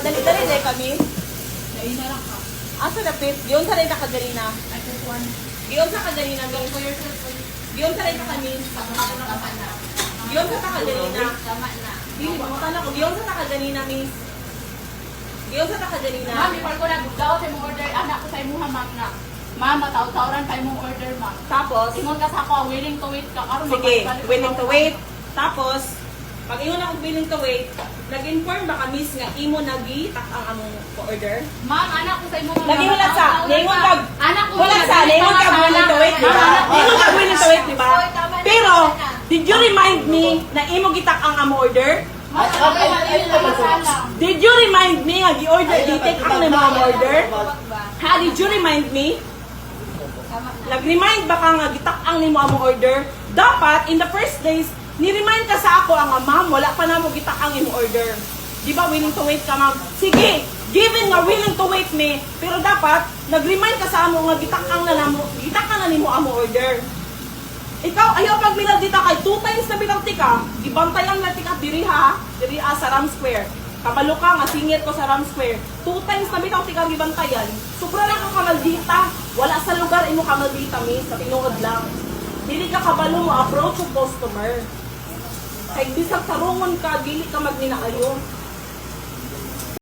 dali-dali dahil kami. Naina lang ka. Asa na pit? Giyon sa rin nakagalina. I just want. Giyon sa kagalina. For yourself. Giyon sa rin kami. Tama na. Giyon sa nakagalina. Tama na. Dili mo tala ko. Giyon sa nakagalina, miss. Giyon sa nakagalina. Ma'am, ipar ko na daw sa mong order. Anak ko sa imuha, ma'am na. Ma'am, mataw-tawran kayo mong order, ma'am. Tapos, Ingon ka sa ako, willing to wait ka. Karon sige, magbalik-balik willing ako. to wait. Tapos, pag ingon ako willing to wait, nag-inform ba ka, miss, nga imo nagitak ang among order? Ma'am, anak ko sa imo, ma'am. Lagi hulat sa, ningon kag, Anak ko hulat sa, ningon kag willing to wait, di ba? Ningon kag willing to wait, di ba? Pero, did you remind me na imo gitak ang among order? Did you remind me nga gi-order, di-take ang nimo ang order? Ha, did you remind me? Nag-remind ba ka nga gitak ang nimo ang order? Dapat, in the first days, ni-remind ka sa ako ang ma'am, wala pa na mo gitak ang imo order. Di ba willing to wait ka, ma'am? Sige, given nga willing to wait me, pero dapat, nag-remind ka sa amo nga gitak ang na nimo ang order. Ikaw, ayaw pag minaldita kay 2 times na binalti ka, gibantayan na tika diri ha, sa Ram Square. Kabalo ka nga, singit ko sa Ram Square. 2 times na binalti ka gibantayan, sobra lang kang kamaldita. Wala sa lugar imo kamaldita, miss, sa tinuod lang. Dili ka kabalo mo approach yung customer. Kay bisag tarungon ka, dili ka magninaayo.